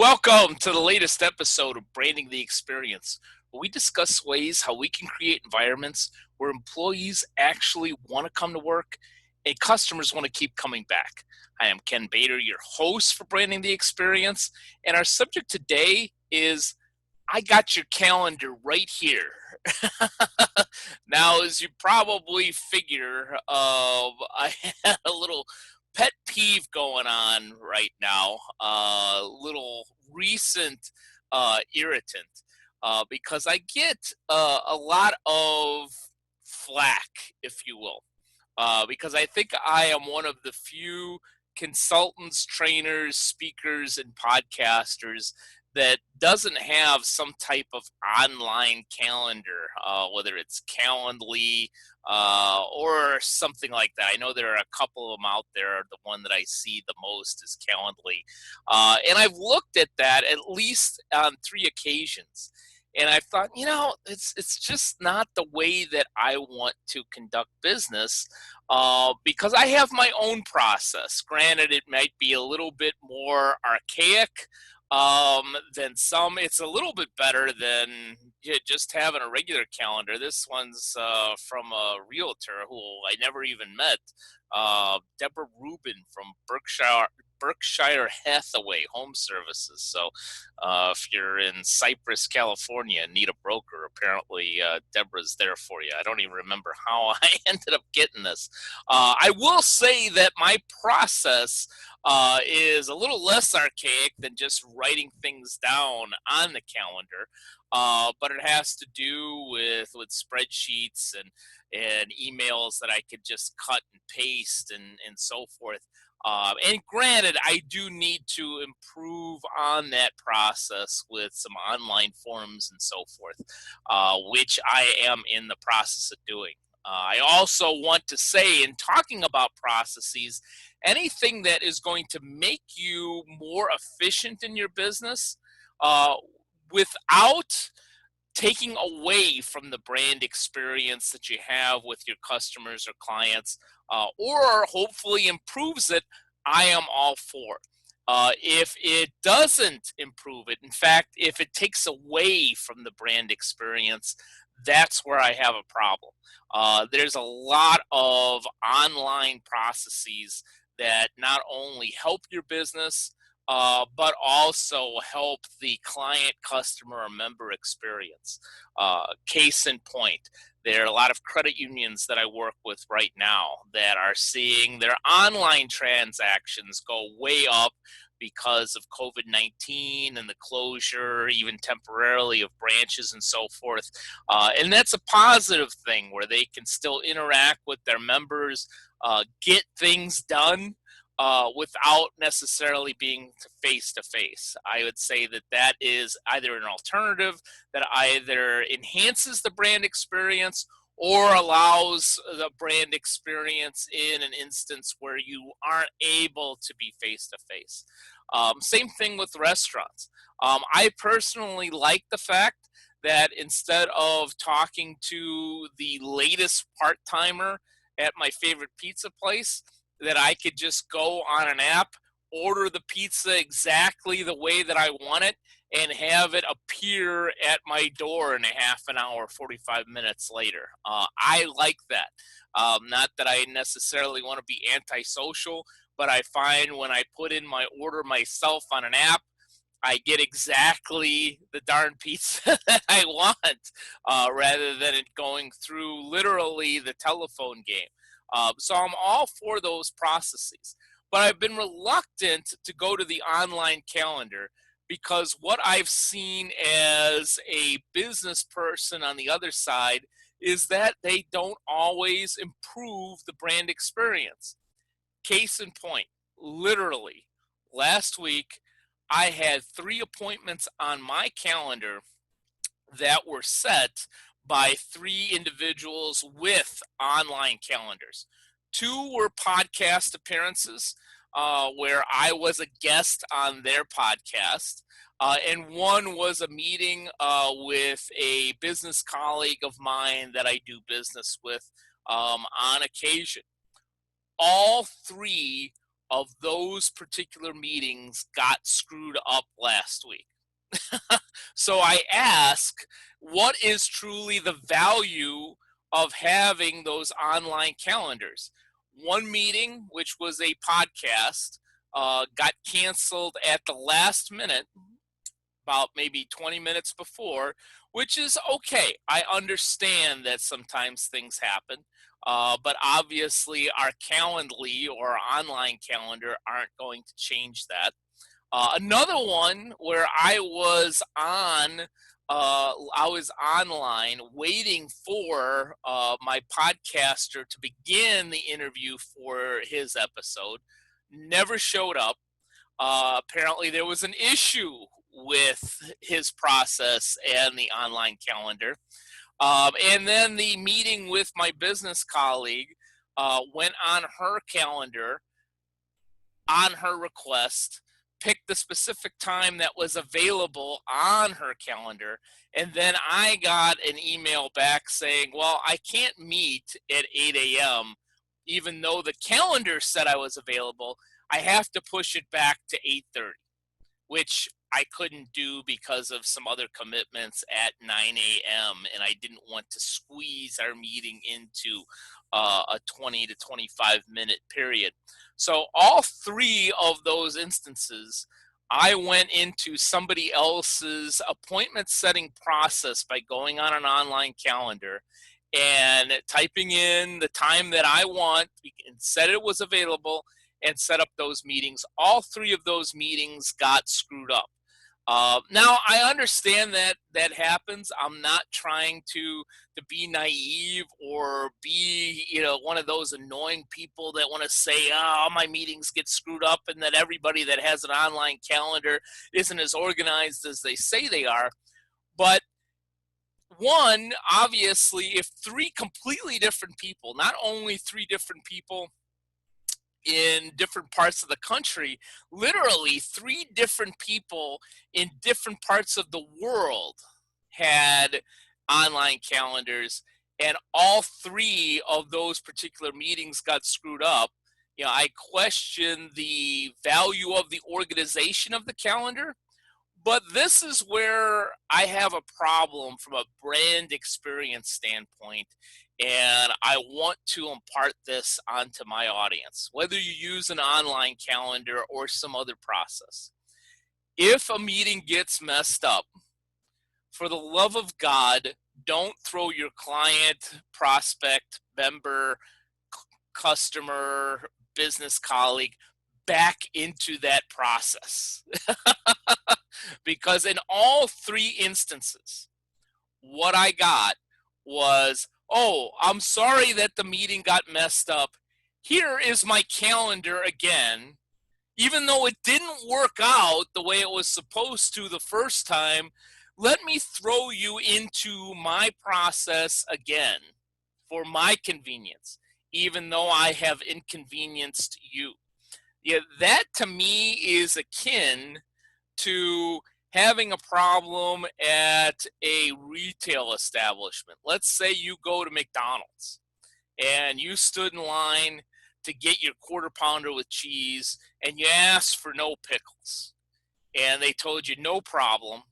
Welcome to the latest episode of Branding the Experience, where we discuss ways how we can create environments where employees actually want to come to work and customers want to keep coming back. I am Ken Bator, your host for Branding the Experience, and our subject today is I got your calendar right here. Now, as you probably figure, I had a little pet peeve going on right now, little recent irritant, because I get a lot of flack, if you will, because I think I am one of the few consultants, trainers, speakers, and podcasters that doesn't have some type of online calendar, whether it's Calendly or something like that. I know there are a couple of them out there. The one that I see the most is Calendly. And I've looked at that at least on 3 occasions. And I thought, it's just not the way that I want to conduct business, because I have my own process. Granted, it might be a little bit more archaic than some. It's a little bit better than just having a regular calendar. This one's from a realtor who I never even met, Deborah Rubin from Berkshire Hathaway Home Services. So if you're in Cypress, California, and need a broker, apparently Deborah's there for you. I don't even remember how I ended up getting this. I will say that my process is a little less archaic than just writing things down on the calendar, but it has to do with spreadsheets and emails that I could just cut and paste and so forth. And granted, I do need to improve on that process with some online forums and so forth, which I am in the process of doing. I also want to say, in talking about processes, anything that is going to make you more efficient in your business without taking away from the brand experience that you have with your customers or clients, or hopefully improves it, I am all for. If it doesn't improve it, in fact, if it takes away from the brand experience, that's where I have a problem. There's a lot of online processes that not only help your business, but also help the client, customer, or member experience. Case in point, there are a lot of credit unions that I work with right now that are seeing their online transactions go way up because of COVID-19 and the closure, even temporarily, of branches and so forth. And that's a positive thing where they can still interact with their members, get things done without necessarily being face to face. I would say that that is either an alternative that either enhances the brand experience or allows the brand experience in an instance where you aren't able to be face to face. Same thing with restaurants. I personally like the fact that instead of talking to the latest part timer at my favorite pizza place, that I could just go on an app, order the pizza exactly the way that I want it, and have it appear at my door in a half an hour, 45 minutes later. I like that. Not that I necessarily want to be antisocial, but I find when I put in my order myself on an app, I get exactly the darn pizza that I want, rather than it going through literally the telephone game. So I'm all for those processes. But I've been reluctant to go to the online calendar because what I've seen as a business person on the other side is that they don't always improve the brand experience. Case in point, literally last week, I had 3 appointments on my calendar that were set by 3 individuals with online calendars. 2 were podcast appearances, where I was a guest on their podcast. And 1 was a meeting with a business colleague of mine that I do business with on occasion. All 3 of those particular meetings got screwed up last week. So I ask, what is truly the value of having those online calendars? One meeting, which was a podcast, got canceled at the last minute, about maybe 20 minutes before, which is okay. I understand that sometimes things happen. But obviously, our Calendly or our online calendar aren't going to change that. Another one where I was online waiting for my podcaster to begin the interview for his episode. Never showed up. Apparently, there was an issue with his process and the online calendar. And then the meeting with my business colleague went on her calendar on her request, picked the specific time that was available on her calendar, and then I got an email back saying, well, I can't meet at 8 a.m. even though the calendar said I was available. I have to push it back to 8:30, which I couldn't do because of some other commitments at 9 a.m. and I didn't want to squeeze our meeting into a 20 to 25-minute period. So all three of those instances, I went into somebody else's appointment setting process by going on an online calendar and typing in the time that I want and said it was available and set up those meetings. All three of those meetings got screwed up. Now I understand that that happens. I'm not trying to be naive or be one of those annoying people that want to say, oh, all my meetings get screwed up and that everybody that has an online calendar isn't as organized as they say they are. But one, obviously, if three completely different people, not only three different people in different parts of the country, literally three different people in different parts of the world had online calendars, and all three of those particular meetings got screwed up. I question the value of the organization of the calendar, but this is where I have a problem from a brand experience standpoint, and I want to impart this onto my audience, whether you use an online calendar or some other process. If a meeting gets messed up, for the love of God, don't throw your client, prospect, member, customer, business colleague back into that process. Because in all three instances, what I got was, oh, I'm sorry that the meeting got messed up. Here is my calendar again. Even though it didn't work out the way it was supposed to the first time, let me throw you into my process again for my convenience, even though I have inconvenienced you. Yeah, that to me is akin to having a problem at a retail establishment. Let's say you go to McDonald's and you stood in line to get your quarter pounder with cheese and you asked for no pickles. And they told you no problem.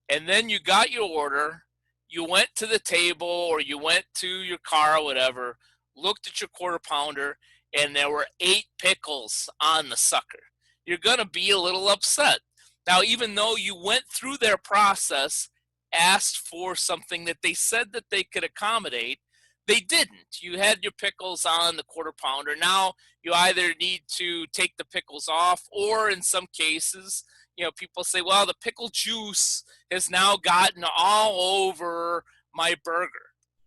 And then you got your order, you went to the table or you went to your car or whatever, looked at your quarter pounder, and there were 8 pickles on the sucker. You're going to be a little upset. Now, even though you went through their process, asked for something that they said that they could accommodate, they didn't. You had your pickles on the quarter pounder. Now you either need to take the pickles off, or in some cases, people say, well, the pickle juice has now gotten all over my burger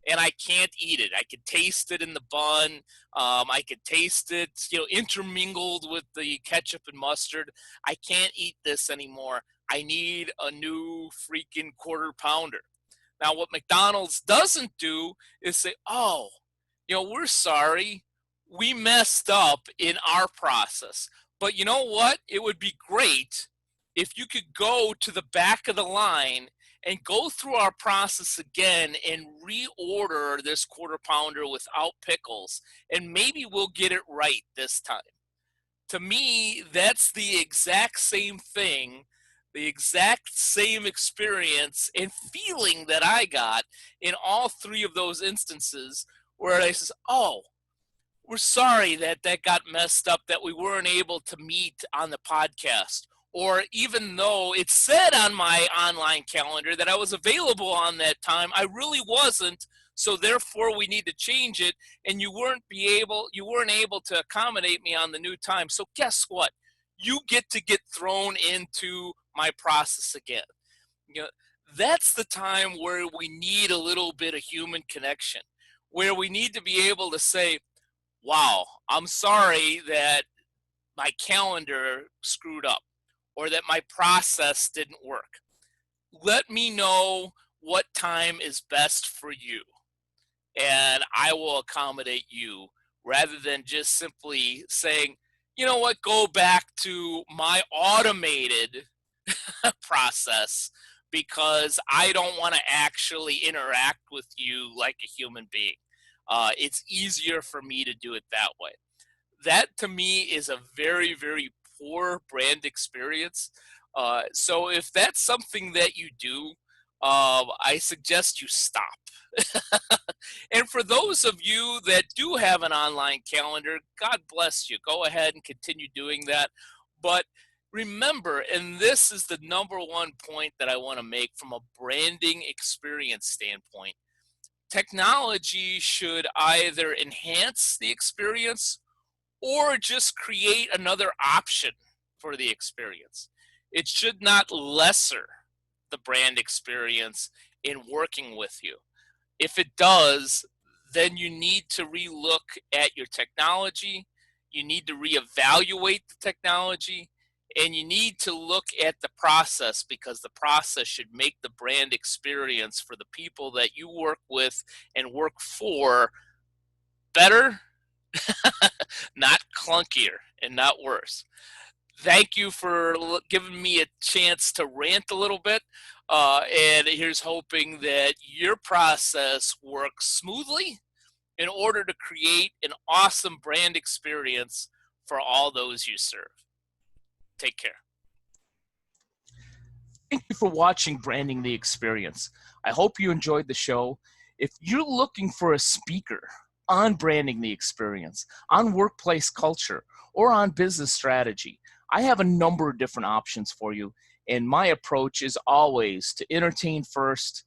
and I can't eat it. I can taste it in the bun. I can taste it, intermingled with the ketchup and mustard. I can't eat this anymore. I need a new freaking quarter pounder. Now, what McDonald's doesn't do is say, oh, we're sorry. We messed up in our process. But you know what? It would be great if you could go to the back of the line and go through our process again and reorder this quarter pounder without pickles, and maybe we'll get it right this time. To me, that's the exact same thing, the exact same experience and feeling that I got in all three of those instances where I says, oh, we're sorry that that got messed up, that we weren't able to meet on the podcast. Or even though it said on my online calendar that I was available on that time, I really wasn't. So therefore, we need to change it. And you weren't able to accommodate me on the new time. So guess what? You get thrown into my process again. You know, that's the time where we need a little bit of human connection, where we need to be able to say, wow, I'm sorry that my calendar screwed up or that my process didn't work. Let me know what time is best for you, and I will accommodate you rather than just simply saying, you know what, go back to my automated process because I don't want to actually interact with you like a human being. It's easier for me to do it that way. That to me is a very, very poor brand experience. So if that's something that you do, I suggest you stop. And for those of you that do have an online calendar, God bless you. Go ahead and continue doing that. But remember, and this is the number one point that I want to make from a branding experience standpoint, technology should either enhance the experience or just create another option for the experience. It should not lesser the brand experience in working with you. If it does, then you need to relook at your technology. You need to reevaluate the technology, and you need to look at the process because the process should make the brand experience for the people that you work with and work for better, not clunkier and not worse. Thank you for giving me a chance to rant a little bit. And here's hoping that your process works smoothly in order to create an awesome brand experience for all those you serve. Take care. Thank you for watching Branding the Experience. I hope you enjoyed the show. If you're looking for a speaker on branding the experience, on workplace culture, or on business strategy, I have a number of different options for you. And my approach is always to entertain first,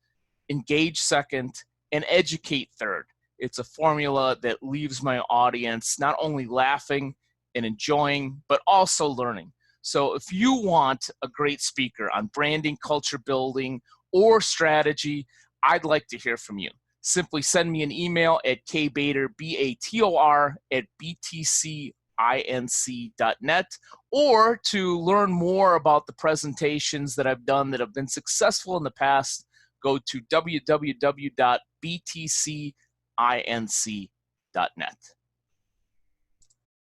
engage second, and educate third. It's a formula that leaves my audience not only laughing and enjoying, but also learning. So if you want a great speaker on branding, culture building, or strategy, I'd like to hear from you. Simply send me an email at kbator, B-A-T-O-R, at btcinc.net, or to learn more about the presentations that I've done that have been successful in the past, go to www.btcinc.net.